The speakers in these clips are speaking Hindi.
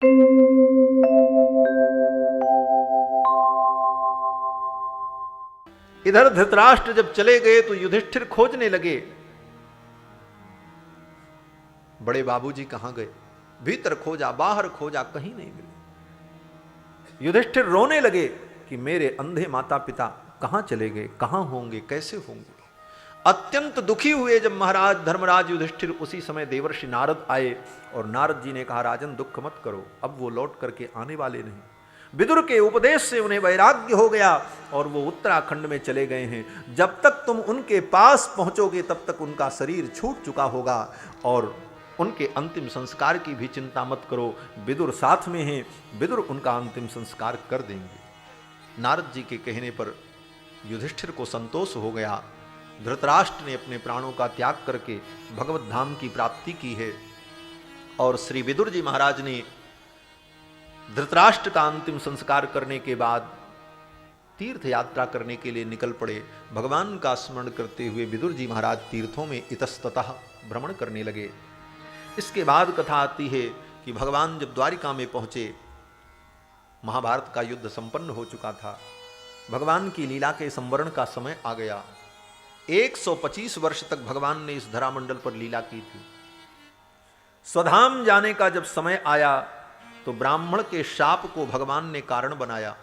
इधर धृतराष्ट्र जब चले गए तो युधिष्ठिर खोजने लगे, बड़े बाबूजी कहां गए? भीतर खोजा, बाहर खोजा, कहीं नहीं मिले। युधिष्ठिर रोने लगे कि मेरे अंधे माता पिता कहां चले गए, कहां होंगे, कैसे होंगे। अत्यंत दुखी हुए जब महाराज धर्मराज युधिष्ठिर, उसी समय देवर्षि नारद आए और नारद जी ने कहा, राजन दुख मत करो, अब वो लौट करके आने वाले नहीं। विदुर के उपदेश से उन्हें वैराग्य हो गया और वो उत्तराखंड में चले गए हैं। जब तक तुम उनके पास पहुंचोगे तब तक उनका शरीर छूट चुका होगा और उनके अंतिम संस्कार की भी चिंता मत करो, विदुर साथ में हैं, विदुर उनका अंतिम संस्कार कर देंगे। नारद जी के कहने पर युधिष्ठिर को संतोष हो गया। धृतराष्ट्र ने अपने प्राणों का त्याग करके भगवत धाम की प्राप्ति की है और श्री विदुर जी महाराज ने धृतराष्ट्र का अंतिम संस्कार करने के बाद तीर्थ यात्रा करने के लिए निकल पड़े। भगवान का स्मरण करते हुए विदुर जी महाराज तीर्थों में इतस्ततः भ्रमण करने लगे। इसके बाद कथा आती है कि भगवान जब द्वारिका में पहुंचे, महाभारत का युद्ध संपन्न हो चुका था, भगवान की लीला के संवरण का समय आ गया। 125 वर्ष तक भगवान ने इस धरामंडल पर लीला की थी। स्वधाम जाने का जब समय आया तो ब्राह्मण के शाप को भगवान ने कारण बनाया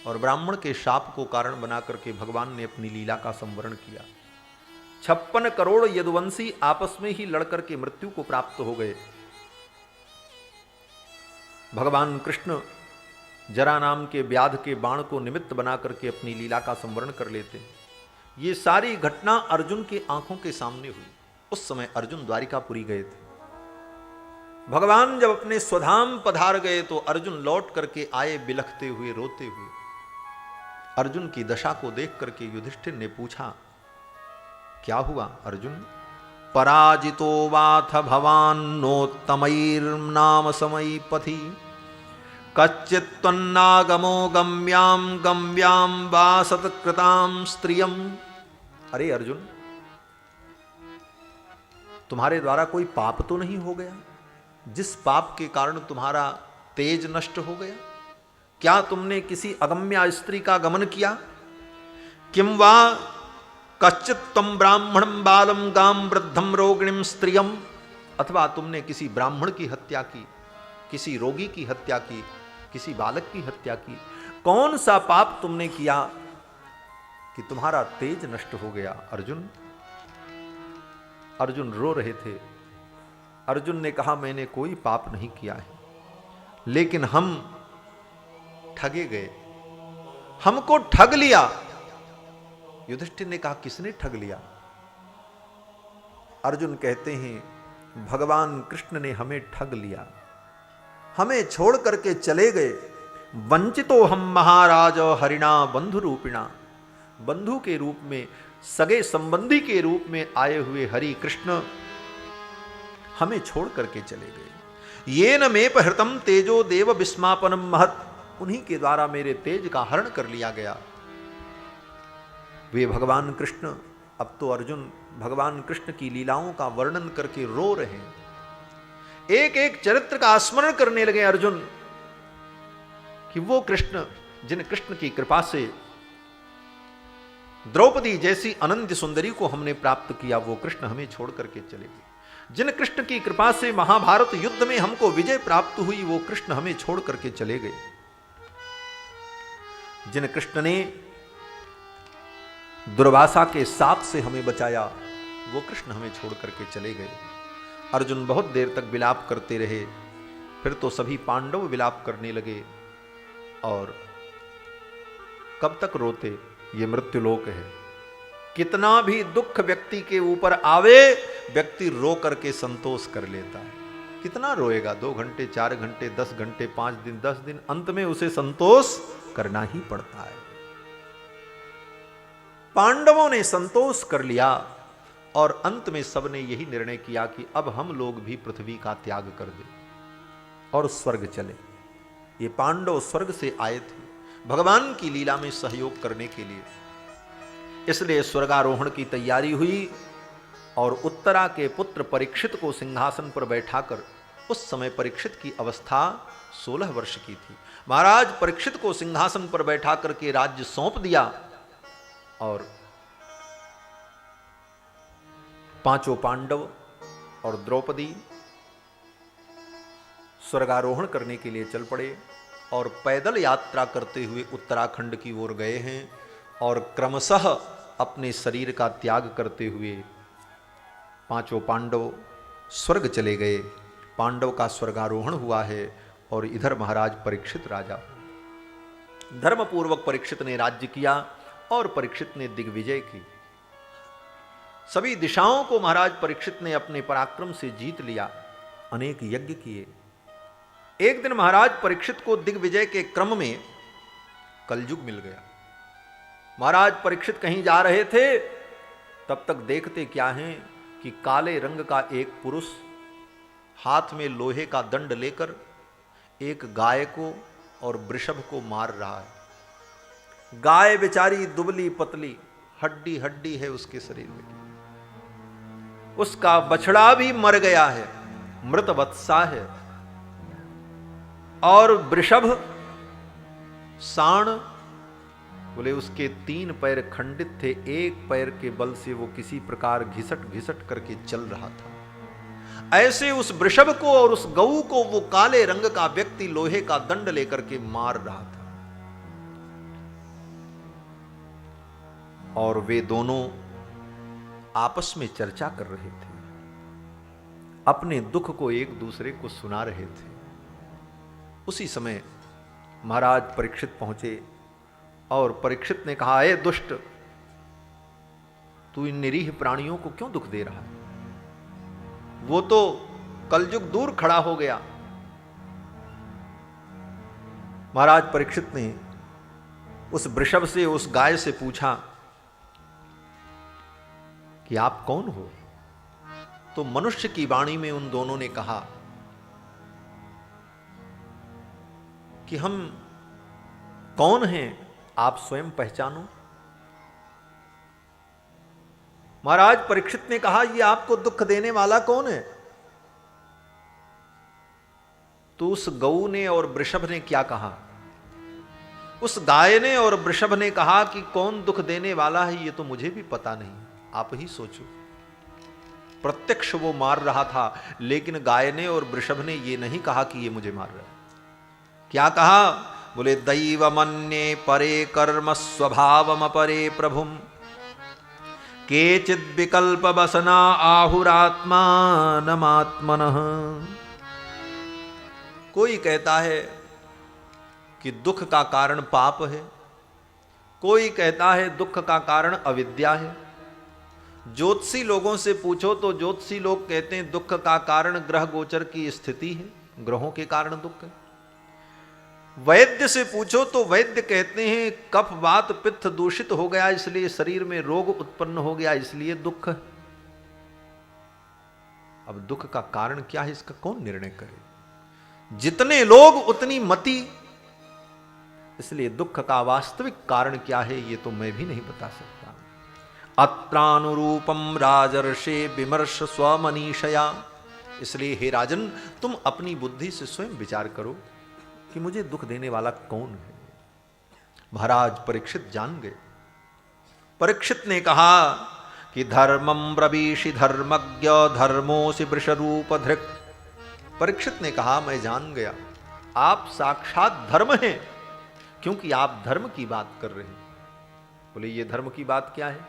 और ब्राह्मण के शाप को कारण बना करके भगवान ने अपनी लीला का संवरण किया। 56 करोड़ यदुवंशी आपस में ही लड़कर के मृत्यु को प्राप्त हो गए। भगवान कृष्ण जरा नाम के व्याध के बाण को निमित्त बना करके अपनी लीला का संवरण कर लेते। ये सारी घटना अर्जुन की आंखों के सामने हुई। उस समय अर्जुन द्वारिकापुरी गए थे। भगवान जब अपने स्वधाम पधार गए तो अर्जुन लौट करके आए बिलखते हुए, रोते हुए। अर्जुन की दशा को देख करके युधिष्ठिर ने पूछा, क्या हुआ अर्जुन? पराजितो वाथ भवान नोत्तमैर्नाम समयी पथि कच्चित्तन्नागमो गम्याम गम्याम वासत्कृताम स्त्रियम। अरे अर्जुन, तुम्हारे द्वारा कोई पाप तो नहीं हो गया जिस पाप के कारण तुम्हारा तेज नष्ट हो गया? क्या तुमने किसी अगम्या स्त्री का गमन किया? किम वा कच्चित तम ब्राह्मणम बालम गाम वृद्धम रोगिणीम स्त्रियम। अथवा तुमने किसी ब्राह्मण की हत्या की, किसी रोगी की हत्या की, किसी बालक की हत्या की। कौन सा पाप तुमने किया कि तुम्हारा तेज नष्ट हो गया? अर्जुन अर्जुन रो रहे थे। अर्जुन ने कहा, मैंने कोई पाप नहीं किया है, लेकिन हम ठगे गए, हमको ठग लिया। युधिष्ठिर ने कहा, किसने ठग लिया? अर्जुन कहते हैं, भगवान कृष्ण ने हमें ठग लिया, हमें छोड़ करके चले गए। वंचितो हम महाराज हरिणा बंधु रूपिणा। बंधु के रूप में, सगे संबंधी के रूप में आए हुए हरि कृष्ण हमें छोड़ करके चले गए। ये न में पहृतम तेजो देव विस्मापनम महत। उन्हीं के द्वारा मेरे तेज का हरण कर लिया गया। वे भगवान कृष्ण, अब तो अर्जुन भगवान कृष्ण की लीलाओं का वर्णन करके रो रहे हैं। एक एक चरित्र का स्मरण करने लगे अर्जुन कि वो कृष्ण, जिन कृष्ण की कृपा से द्रौपदी जैसी अनंत सुंदरी को हमने प्राप्त किया, वो कृष्ण हमें छोड़ करके चले गए। जिन कृष्ण की कृपा से महाभारत युद्ध में हमको विजय प्राप्त हुई, वो कृष्ण हमें छोड़ करके चले गए। जिन कृष्ण ने दुर्वासा के साप से हमें बचाया, वो कृष्ण हमें छोड़ करके चले गए। अर्जुन बहुत देर तक विलाप करते रहे। फिर तो सभी पांडव विलाप करने लगे। और कब तक रोते? ये मृत्युलोक है। कितना भी दुख व्यक्ति के ऊपर आवे, व्यक्ति रो करके संतोष कर लेता है। कितना रोएगा? 2 घंटे, 4 घंटे, 10 घंटे, 5 दिन, 10 दिन, अंत में उसे संतोष करना ही पड़ता है। पांडवों ने संतोष कर लिया और अंत में सबने यही निर्णय किया कि अब हम लोग भी पृथ्वी का त्याग कर दें और स्वर्ग चले। ये पांडव स्वर्ग से आए थे भगवान की लीला में सहयोग करने के लिए। इसलिए स्वर्गारोहण की तैयारी हुई और उत्तरा के पुत्र परीक्षित को सिंहासन पर बैठाकर उस समय परीक्षित की अवस्था 16 वर्ष की थी। महाराज परीक्षित को सिंहासन पर बैठा करके राज्य सौंप दिया और पांचों पांडव और द्रौपदी स्वर्गारोहण करने के लिए चल पड़े और पैदल यात्रा करते हुए उत्तराखंड की ओर गए हैं और क्रमशः अपने शरीर का त्याग करते हुए पांचों पांडव स्वर्ग चले गए। पांडव का स्वर्गारोहण हुआ है और इधर महाराज परीक्षित राजा। धर्मपूर्वक परीक्षित ने राज्य किया और परीक्षित ने दिग्विजय की। सभी दिशाओं को महाराज परीक्षित ने अपने पराक्रम से जीत लिया। अनेक यज्ञ किए। एक दिन महाराज परीक्षित को दिग्विजय के क्रम में कलयुग मिल गया। महाराज परीक्षित कहीं जा रहे थे, तब तक देखते क्या हैं कि काले रंग का एक पुरुष हाथ में लोहे का दंड लेकर एक गाय को और वृषभ को मार रहा है। गाय बेचारी दुबली पतली, हड्डी हड्डी है उसके शरीर में, उसका बछड़ा भी मर गया है, मृत वत्सा है। और वृषभ साण, बोले उसके 3 पैर खंडित थे, एक पैर के बल से वो किसी प्रकार घिसट घिसट करके चल रहा था। ऐसे उस वृषभ को और उस गऊ को वो काले रंग का व्यक्ति लोहे का दंड लेकर के मार रहा था। और वे दोनों आपस में चर्चा कर रहे थे, अपने दुख को एक दूसरे को सुना रहे थे। उसी समय महाराज परीक्षित पहुंचे और परीक्षित ने कहा, ए दुष्ट, तू इन निरीह प्राणियों को क्यों दुख दे रहा है? वो तो कलयुग दूर खड़ा हो गया। महाराज परीक्षित ने उस वृषभ से, उस गाय से पूछा कि आप कौन हो? तो मनुष्य की वाणी में उन दोनों ने कहा कि हम कौन हैं, आप स्वयं पहचानो। महाराज परीक्षित ने कहा, ये आपको दुख देने वाला कौन है? तो उस गऊ ने और वृषभ ने क्या कहा? उस गाय ने और वृषभ ने कहा कि कौन दुख देने वाला है ये तो मुझे भी पता नहीं, आप ही सोचो। प्रत्यक्ष वो मार रहा था, लेकिन गाय ने और वृषभ ने ये नहीं कहा कि ये मुझे मार रहा है। क्या कहा? बोले, दैव मन्ये परे कर्म स्वभावम परे प्रभुम केचिद विकल्प बसना आहुरात्मानमात्मनः। कोई कहता है कि दुख का कारण पाप है, कोई कहता है दुख का कारण अविद्या है। ज्योतिषी लोगों से पूछो तो ज्योतिषी लोग कहते हैं दुख का कारण ग्रह गोचर की स्थिति है, ग्रहों के कारण दुख है। वैद्य से पूछो तो वैद्य कहते हैं कफ वात पित्त दूषित हो गया, इसलिए शरीर में रोग उत्पन्न हो गया, इसलिए दुख। अब दुख का कारण क्या है, इसका कौन निर्णय करे? जितने लोग उतनी मति। इसलिए दुख का वास्तविक कारण क्या है ये तो मैं भी नहीं बता सकता। अत्रानुरूपम राजर्षे विमर्श स्वमनीषया। इसलिए हे राजन, तुम अपनी बुद्धि से स्वयं विचार करो कि मुझे दुख देने वाला कौन है। महाराज परीक्षित जान गए। परीक्षित ने कहा कि धर्मम ब्रवीषि धर्मज्ञ धर्मोसि वृषरूप धृक्। परीक्षित ने कहा, मैं जान गया, आप साक्षात धर्म हैं, क्योंकि आप धर्म की बात कर रहे हैं। बोले, ये धर्म की बात क्या है?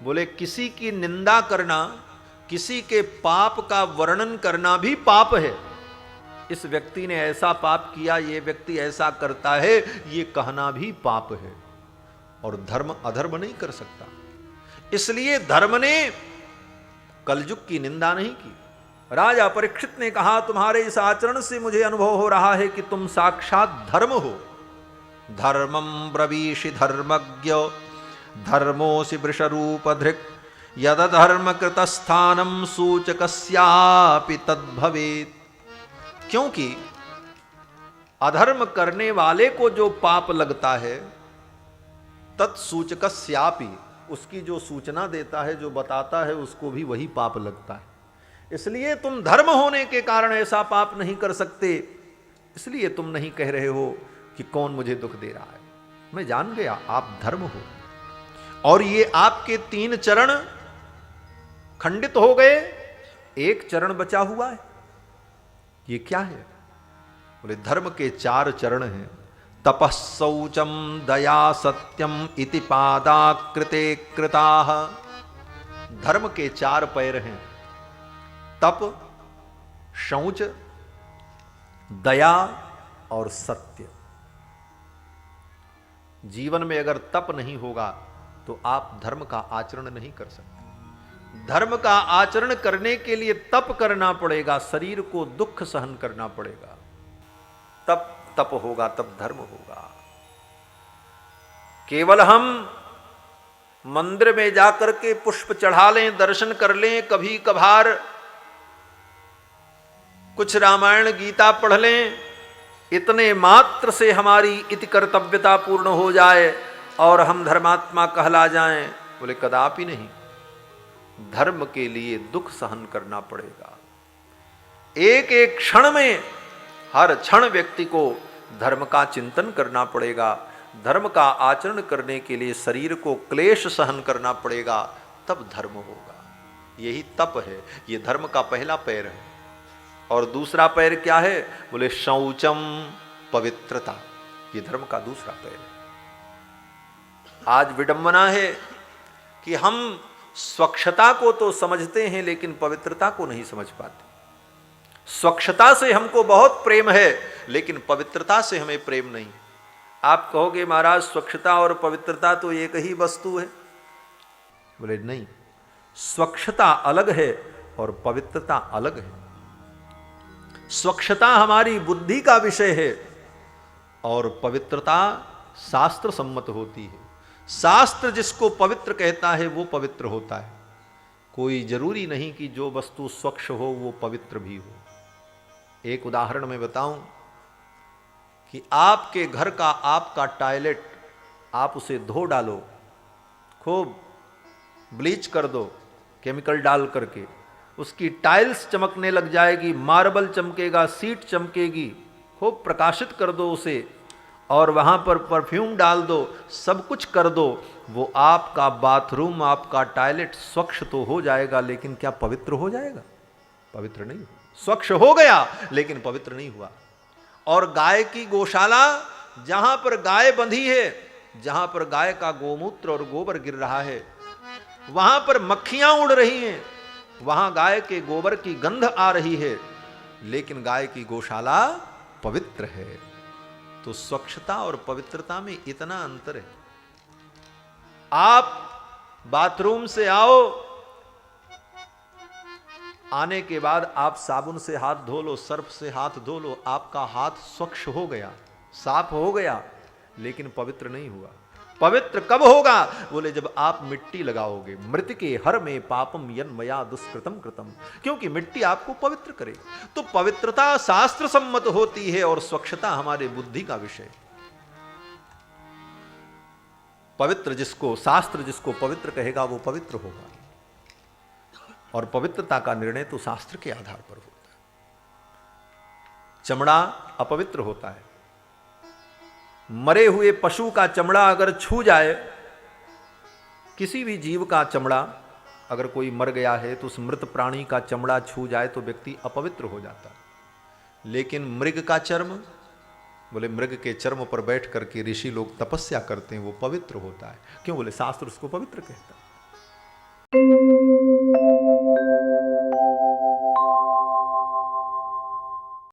बोले, किसी की निंदा करना, किसी के पाप का वर्णन करना भी पाप है। इस व्यक्ति ने ऐसा पाप किया, ये व्यक्ति ऐसा करता है, ये कहना भी पाप है। और धर्म अधर्म नहीं कर सकता। इसलिए धर्म ने कलयुग की निंदा नहीं की। राजा परीक्षित ने कहा, तुम्हारे इस आचरण से मुझे अनुभव हो रहा है कि तुम साक्षात धर्म हो। धर्मम ब्रवीषि धर्मज्ञ धर्मोसि वृषरूप धृक् यदधर्म कृतस्थानम सूचकस्यापि तद्भवेत्। क्योंकि अधर्म करने वाले को जो पाप लगता है, तत्सूचकस्यापि, उसकी जो सूचना देता है, जो बताता है, उसको भी वही पाप लगता है। इसलिए तुम धर्म होने के कारण ऐसा पाप नहीं कर सकते, इसलिए तुम नहीं कह रहे हो कि कौन मुझे दुख दे रहा है। मैं जान गया आप धर्म हो। और ये आपके 3 चरण खंडित हो गए, एक चरण बचा हुआ है। ये क्या है? बोले धर्म के 4 चरण हैं। तपः शौचम दया सत्यम इति पादाकृते कृताः। धर्म के 4 पैर हैं, तप, शौच, दया और सत्य। जीवन में अगर तप नहीं होगा तो आप धर्म का आचरण नहीं कर सकते। धर्म का आचरण करने के लिए तप करना पड़ेगा, शरीर को दुख सहन करना पड़ेगा, तब तप होगा, तब धर्म होगा। केवल हम मंदिर में जाकर के पुष्प चढ़ा लें, दर्शन कर लें, कभी कभार कुछ रामायण गीता पढ़ लें, इतने मात्र से हमारी इति कर्तव्यता पूर्ण हो जाए और हम धर्मात्मा कहला जाएं, बोले कदापि नहीं। धर्म के लिए दुख सहन करना पड़ेगा। एक एक क्षण में, हर क्षण व्यक्ति को धर्म का चिंतन करना पड़ेगा। धर्म का आचरण करने के लिए शरीर को क्लेश सहन करना पड़ेगा, तब धर्म होगा। यही तप है। ये धर्म का पहला पैर है। और दूसरा पैर क्या है? बोले शौचम, पवित्रता। ये धर्म का दूसरा पैर है। आज विडंबना है कि हम स्वच्छता को तो समझते हैं लेकिन पवित्रता को नहीं समझ पाते। स्वच्छता से हमको बहुत प्रेम है लेकिन पवित्रता से हमें प्रेम नहीं। आप कहोगे महाराज स्वच्छता और पवित्रता तो एक ही वस्तु है। बोले नहीं, स्वच्छता अलग है और पवित्रता अलग है। स्वच्छता हमारी बुद्धि का विषय है और पवित्रता शास्त्र सम्मत होती है। शास्त्र जिसको पवित्र कहता है वो पवित्र होता है। कोई जरूरी नहीं कि जो वस्तु स्वच्छ हो वो पवित्र भी हो। एक उदाहरण मैं बताऊं कि आपके घर का आपका टॉयलेट, आप उसे धो डालो, खूब ब्लीच कर दो केमिकल डाल करके, उसकी टाइल्स चमकने लग जाएगी, मार्बल चमकेगा, सीट चमकेगी, खूब प्रकाशित कर दो उसे और वहाँ पर परफ्यूम डाल दो, सब कुछ कर दो, वो आपका बाथरूम, आपका टॉयलेट स्वच्छ तो हो जाएगा लेकिन क्या पवित्र हो जाएगा? पवित्र नहीं। स्वच्छ हो गया लेकिन पवित्र नहीं हुआ। और गाय की गौशाला, जहां पर गाय बंधी है, जहां पर गाय का गोमूत्र और गोबर गिर रहा है, वहां पर मक्खियां उड़ रही हैं, वहां गाय के गोबर की गंध आ रही है, लेकिन गाय की गौशाला पवित्र है। तो स्वच्छता और पवित्रता में इतना अंतर है। आप बाथरूम से आओ, आने के बाद आप साबुन से हाथ धो लो, सर्फ से हाथ धो लो, आपका हाथ स्वच्छ हो गया, साफ हो गया, लेकिन पवित्र नहीं हुआ। पवित्र कब होगा? बोले जब आप मिट्टी लगाओगे। मृतिके हर में पापम यन्मया दुष्कृतम कृतम, क्योंकि मिट्टी आपको पवित्र करे। तो पवित्रता शास्त्र सम्मत होती है और स्वच्छता हमारे बुद्धि का विषय। पवित्र जिसको, शास्त्र जिसको पवित्र कहेगा वो पवित्र होगा, और पवित्रता का निर्णय तो शास्त्र के आधार पर होता है। चमड़ा अपवित्र होता है। मरे हुए पशु का चमड़ा अगर छू जाए, किसी भी जीव का चमड़ा, अगर कोई मर गया है तो उस मृत प्राणी का चमड़ा छू जाए तो व्यक्ति अपवित्र हो जाता है। लेकिन मृग का चर्म, बोले मृग के चर्म पर बैठ करके ऋषि लोग तपस्या करते हैं, वो पवित्र होता है। क्यों? बोले शास्त्र उसको पवित्र कहता है।